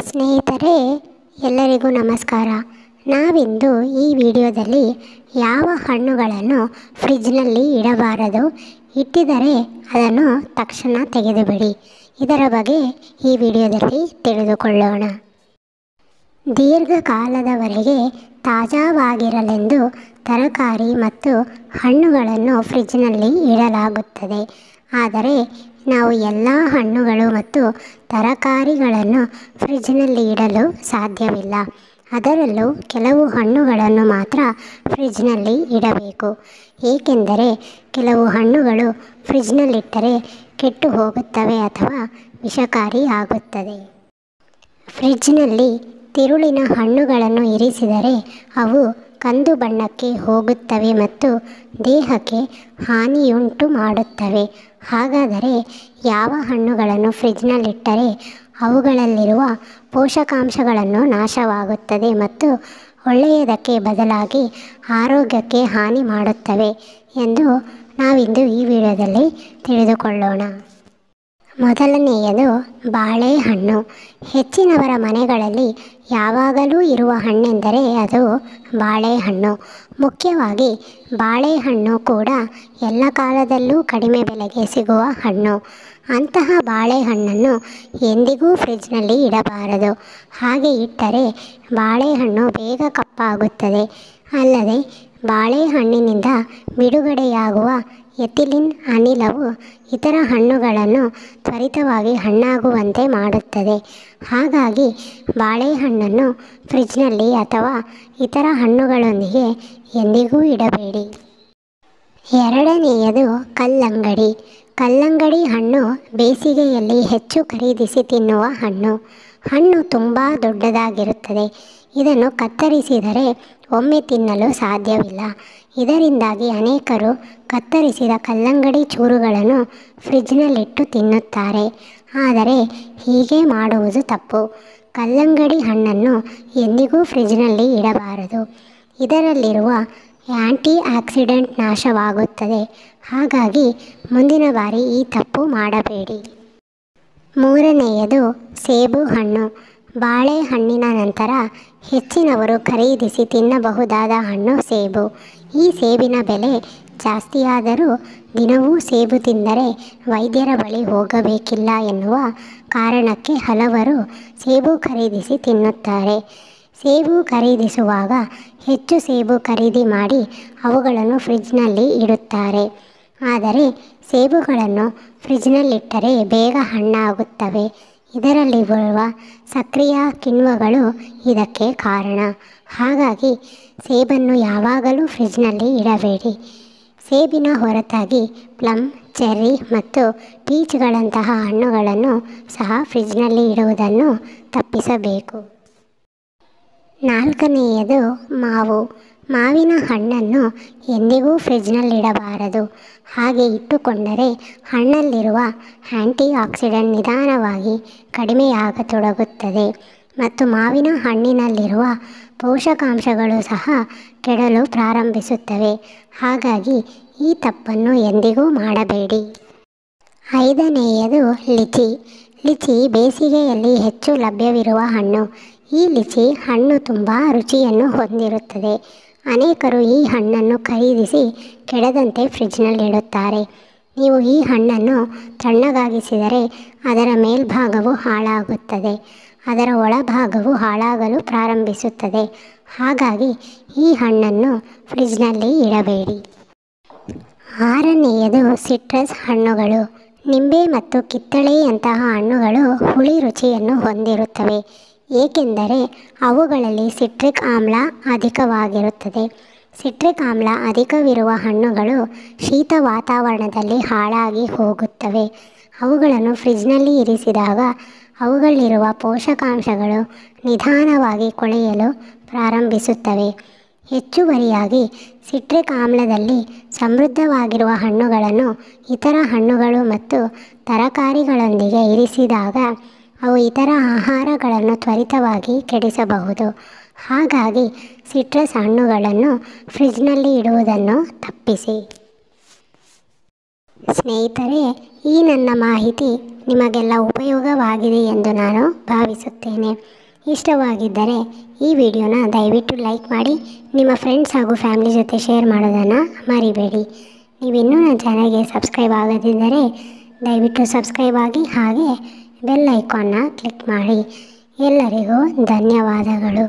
ಸ್ನೇಹಿತರೆ, ಎಲ್ಲರಿಗೂ ನಮಸ್ಕಾರ. ನಾವಿಂದು ಈ ವಿಡಿಯೋದಲ್ಲಿ ಯಾವ ಹಣ್ಣುಗಳನ್ನು ಫ್ರಿಡ್ಜ್ನಲ್ಲಿ ಇಡಬಾರದು, ಇಟ್ಟಿದ್ದರೆ ಅದನ್ನು ತಕ್ಷಣ ತೆಗೆದುಬಿಡಿ, ಇದರ ಬಗ್ಗೆ ಈ ವಿಡಿಯೋದಲ್ಲಿ ತಿಳಿದುಕೊಳ್ಳೋಣ. ದೀರ್ಘಕಾಲದವರೆಗೆ ತಾಜಾವಾಗಿರಲೆಂದು ತರಕಾರಿ ಮತ್ತು ಹಣ್ಣುಗಳನ್ನು ಫ್ರಿಡ್ಜ್ನಲ್ಲಿ ಇಡಲಾಗುತ್ತದೆ. ಆದರೆ ನಾವು ಎಲ್ಲ ಹಣ್ಣುಗಳು ಮತ್ತು ತರಕಾರಿಗಳನ್ನು ಫ್ರಿಡ್ಜ್ನಲ್ಲಿ ಇಡಲು ಸಾಧ್ಯವಿಲ್ಲ. ಅದರಲ್ಲೂ ಕೆಲವು ಹಣ್ಣುಗಳನ್ನು ಮಾತ್ರ ಫ್ರಿಡ್ಜ್ನಲ್ಲಿ ಇಡಬೇಕು. ಏಕೆಂದರೆ ಕೆಲವು ಹಣ್ಣುಗಳು ಫ್ರಿಡ್ಜ್ನಲ್ಲಿಟ್ಟರೆ ಕೆಟ್ಟು ಹೋಗುತ್ತವೆ ಅಥವಾ ವಿಷಕಾರಿ ಆಗುತ್ತದೆ. ಫ್ರಿಡ್ಜ್ನಲ್ಲಿ ತಿರುಳಿನ ಹಣ್ಣುಗಳನ್ನು ಇರಿಸಿದರೆ ಅವು ಕಂದು ಬಣ್ಣಕ್ಕೆ ಹೋಗುತ್ತವೆ ಮತ್ತು ದೇಹಕ್ಕೆ ಹಾನಿಯುಂಟು ಮಾಡುತ್ತವೆ. ಹಾಗಾದರೆ ಯಾವ ಹಣ್ಣುಗಳನ್ನು ಫ್ರಿಡ್ಜ್ನಲ್ಲಿಟ್ಟರೆ ಅವುಗಳಲ್ಲಿರುವ ಪೋಷಕಾಂಶಗಳನ್ನು ನಾಶವಾಗುತ್ತದೆ ಮತ್ತು ಒಳ್ಳೆಯದಕ್ಕೆ ಬದಲಾಗಿ ಆರೋಗ್ಯಕ್ಕೆ ಹಾನಿ ಮಾಡುತ್ತವೆ ಎಂದು ನಾವಿಂದು ಈ ವಿಡಿಯೋದಲ್ಲಿ ತಿಳಿದುಕೊಳ್ಳೋಣ. ಮೊದಲನೆಯದು ಬಾಳೆಹಣ್ಣು. ಹೆಚ್ಚಿನವರ ಮನೆಗಳಲ್ಲಿ ಯಾವಾಗಲೂ ಇರುವ ಹಣ್ಣೆಂದರೆ ಅದು ಬಾಳೆಹಣ್ಣು. ಮುಖ್ಯವಾಗಿ ಬಾಳೆಹಣ್ಣು ಕೂಡ ಎಲ್ಲ ಕಾಲದಲ್ಲೂ ಕಡಿಮೆ ಬೆಲೆಗೆ ಸಿಗುವ ಹಣ್ಣು. ಅಂತಹ ಬಾಳೆಹಣ್ಣನ್ನು ಎಂದಿಗೂ ಫ್ರಿಡ್ಜ್ನಲ್ಲಿ ಇಡಬಾರದು. ಹಾಗೆ ಇಟ್ಟರೆ ಬಾಳೆಹಣ್ಣು ಬೇಗ ಕಪ್ಪಾಗುತ್ತದೆ. ಅಲ್ಲದೆ ಬಾಳೆಹಣ್ಣಿನಿಂದ ಬಿಡುಗಡೆಯಾಗುವ ಎಥಿಲಿನ್ ಅನಿಲವು ಇತರ ಹಣ್ಣುಗಳನ್ನು ತ್ವರಿತವಾಗಿ ಹಣ್ಣಾಗುವಂತೆ ಮಾಡುತ್ತದೆ. ಹಾಗಾಗಿ ಬಾಳೆಹಣ್ಣನ್ನು ಫ್ರಿಡ್ಜ್ನಲ್ಲಿ ಅಥವಾ ಇತರ ಹಣ್ಣುಗಳೊಂದಿಗೆ ಎಂದಿಗೂ ಇಡಬೇಡಿ. ಎರಡನೆಯದು ಕಲ್ಲಂಗಡಿ. ಕಲ್ಲಂಗಡಿ ಹಣ್ಣು ಬೇಸಿಗೆಯಲ್ಲಿ ಹೆಚ್ಚು ಖರೀದಿಸಿ ತಿನ್ನುವ ಹಣ್ಣು. ಹಣ್ಣು ತುಂಬ ದೊಡ್ಡದಾಗಿರುತ್ತದೆ. ಇದನ್ನು ಕತ್ತರಿಸಿದರೆ ಒಮ್ಮೆ ತಿನ್ನಲು ಸಾಧ್ಯವಿಲ್ಲ. ಇದರಿಂದಾಗಿ ಅನೇಕರು ಕತ್ತರಿಸಿದ ಕಲ್ಲಂಗಡಿ ಚೂರುಗಳನ್ನು ಫ್ರಿಡ್ಜ್ನಲ್ಲಿಟ್ಟು ತಿನ್ನುತ್ತಾರೆ. ಆದರೆ ಹೀಗೆ ಮಾಡುವುದು ತಪ್ಪು. ಕಲ್ಲಂಗಡಿ ಹಣ್ಣನ್ನು ಎಂದಿಗೂ ಫ್ರಿಡ್ಜ್ನಲ್ಲಿ ಇಡಬಾರದು. ಇದರಲ್ಲಿರುವ ಆ್ಯಂಟಿ ಆಕ್ಸಿಡೆಂಟ್ ನಾಶವಾಗುತ್ತದೆ. ಹಾಗಾಗಿ ಮುಂದಿನ ಬಾರಿ ಈ ತಪ್ಪು ಮಾಡಬೇಡಿ. ಮೂರನೆಯದು ಸೇಬು ಹಣ್ಣು. ಬಾಳೆಹಣ್ಣಿನ ನಂತರ ಹೆಚ್ಚಿನವರು ಖರೀದಿಸಿ ತಿನ್ನಬಹುದಾದ ಹಣ್ಣು ಸೇಬು. ಈ ಸೇಬಿನ ಬೆಲೆ ಜಾಸ್ತಿಯಾದರೂ ದಿನವೂ ಸೇಬು ತಿಂದರೆ ವೈದ್ಯರ ಬಳಿ ಹೋಗಬೇಕಿಲ್ಲ ಎನ್ನುವ ಕಾರಣಕ್ಕೆ ಹಲವರು ಸೇಬು ಖರೀದಿಸಿ ತಿನ್ನುತ್ತಾರೆ. ಸೇಬು ಖರೀದಿಸುವಾಗ ಹೆಚ್ಚು ಸೇಬು ಖರೀದಿ ಮಾಡಿ ಅವುಗಳನ್ನು ಫ್ರಿಡ್ಜ್ನಲ್ಲಿ ಇಡುತ್ತಾರೆ. ಆದರೆ ಸೇಬುಗಳನ್ನು ಫ್ರಿಡ್ಜ್ನಲ್ಲಿಟ್ಟರೆ ಬೇಗ ಹಣ್ಣಾಗುತ್ತವೆ. ಇದರಲ್ಲಿ ಬರುವ ಸಕ್ರಿಯ ಕಿಣ್ವಗಳು ಇದಕ್ಕೆ ಕಾರಣ. ಹಾಗಾಗಿ ಸೇಬನ್ನು ಯಾವಾಗಲೂ ಫ್ರಿಡ್ಜ್ನಲ್ಲಿ ಇಡಬೇಡಿ. ಸೇಬಿನ ಹೊರತಾಗಿ ಪ್ಲಮ್, ಚೆರ್ರಿ ಮತ್ತು ಪೀಚ್ಗಳಂತಹ ಹಣ್ಣುಗಳನ್ನು ಸಹ ಫ್ರಿಡ್ಜ್ನಲ್ಲಿ ಇಡುವುದನ್ನು ತಪ್ಪಿಸಬೇಕು. ನಾಲ್ಕನೆಯದು ಮಾವು. ಮಾವಿನ ಹಣ್ಣನ್ನು ಎಂದಿಗೂ ಫ್ರಿಡ್ಜ್ನಲ್ಲಿಡಬಾರದು. ಹಾಗೆ ಇಟ್ಟುಕೊಂಡರೆ ಹಣ್ಣಲ್ಲಿರುವ ಆ್ಯಂಟಿ ಆಕ್ಸಿಡೆಂಟ್ ನಿಧಾನವಾಗಿ ಕಡಿಮೆಯಾಗತೊಡಗುತ್ತದೆ ಮತ್ತು ಮಾವಿನ ಹಣ್ಣಿನಲ್ಲಿರುವ ಪೋಷಕಾಂಶಗಳು ಸಹ ಕೆಡಲು ಪ್ರಾರಂಭಿಸುತ್ತವೆ. ಹಾಗಾಗಿ ಈ ತಪ್ಪನ್ನು ಎಂದಿಗೂ ಮಾಡಬೇಡಿ. ಐದನೆಯದು ಲಿಚಿ. ಲಿಚಿ ಬೇಸಿಗೆಯಲ್ಲಿ ಹೆಚ್ಚು ಲಭ್ಯವಿರುವ ಹಣ್ಣು. ಈ ಲಿಚಿ ಹಣ್ಣು ತುಂಬ ರುಚಿಯನ್ನು ಹೊಂದಿರುತ್ತದೆ. ಅನೇಕರು ಈ ಹಣ್ಣನ್ನು ಖರೀದಿಸಿ ಕೆಡದಂತೆ ಫ್ರಿಡ್ಜ್ನಲ್ಲಿಡುತ್ತಾರೆ. ನೀವು ಈ ಹಣ್ಣನ್ನು ತಣ್ಣಗಾಗಿಸಿದರೆ ಅದರ ಮೇಲ್ಭಾಗವು ಹಾಳಾಗುತ್ತದೆ, ಅದರ ಒಳಭಾಗವು ಹಾಳಾಗಲು ಪ್ರಾರಂಭಿಸುತ್ತದೆ. ಹಾಗಾಗಿ ಈ ಹಣ್ಣನ್ನು ಫ್ರಿಡ್ಜ್ನಲ್ಲಿ ಇಡಬೇಡಿ. ಆರನೆಯದು ಸಿಟ್ರಸ್ ಹಣ್ಣುಗಳು. ನಿಂಬೆ ಮತ್ತು ಕಿತ್ತಳೆಯಂತಹ ಹಣ್ಣುಗಳು ಹುಳಿ ರುಚಿಯನ್ನು ಹೊಂದಿರುತ್ತವೆ. ಏಕೆಂದರೆ ಅವುಗಳಲ್ಲಿ ಸಿಟ್ರಿಕ್ ಆಮ್ಲ ಅಧಿಕವಾಗಿರುತ್ತದೆ. ಸಿಟ್ರಿಕ್ ಆಮ್ಲ ಅಧಿಕವಿರುವ ಹಣ್ಣುಗಳು ಶೀತ ವಾತಾವರಣದಲ್ಲಿ ಹಾಳಾಗಿ ಹೋಗುತ್ತವೆ. ಅವುಗಳನ್ನು ಫ್ರಿಡ್ಜ್ನಲ್ಲಿ ಇರಿಸಿದಾಗ ಅವುಗಳಲ್ಲಿರುವ ಪೋಷಕಾಂಶಗಳು ನಿಧಾನವಾಗಿ ಕೊಳೆಯಲು ಪ್ರಾರಂಭಿಸುತ್ತವೆ. ಹೆಚ್ಚುವರಿಯಾಗಿ ಸಿಟ್ರಿಕ್ ಆಮ್ಲದಲ್ಲಿ ಸಮೃದ್ಧವಾಗಿರುವ ಹಣ್ಣುಗಳನ್ನು ಇತರ ಹಣ್ಣುಗಳು ಮತ್ತು ತರಕಾರಿಗಳೊಂದಿಗೆ ಇರಿಸಿದಾಗ ಅವು ಇತರ ಆಹಾರಗಳನ್ನು ತ್ವರಿತವಾಗಿ ಕೆಡಿಸಬಹುದು. ಹಾಗಾಗಿ ಸಿಟ್ರಸ್ ಹಣ್ಣುಗಳನ್ನು ಫ್ರಿಡ್ಜ್ನಲ್ಲಿ ಇಡುವುದನ್ನು ತಪ್ಪಿಸಿ. ಸ್ನೇಹಿತರೆ, ಈ ನನ್ನ ಮಾಹಿತಿ ನಿಮಗೆಲ್ಲ ಉಪಯೋಗವಾಗಿದೆ ಎಂದು ನಾನು ಭಾವಿಸುತ್ತೇನೆ. ಇಷ್ಟವಾಗಿದ್ದರೆ ಈ ವಿಡಿಯೋನ ದಯವಿಟ್ಟು ಲೈಕ್ ಮಾಡಿ, ನಿಮ್ಮ ಫ್ರೆಂಡ್ಸ್ ಹಾಗೂ ಫ್ಯಾಮಿಲಿ ಜೊತೆ ಶೇರ್ ಮಾಡೋದನ್ನು ಮರಿಬೇಡಿ. ನೀವಿನ್ನೂ ನನ್ನ ಚಾನಲ್ಗೆ ಸಬ್ಸ್ಕ್ರೈಬ್ ಆಗದಿದ್ದರೆ ದಯವಿಟ್ಟು ಸಬ್ಸ್ಕ್ರೈಬ್ ಆಗಿ, ಹಾಗೆ ಬೆಲ್ ಐಕಾನ್ನ ಕ್ಲಿಕ್ ಮಾಡಿ. ಎಲ್ಲರಿಗೂ ಧನ್ಯವಾದಗಳು.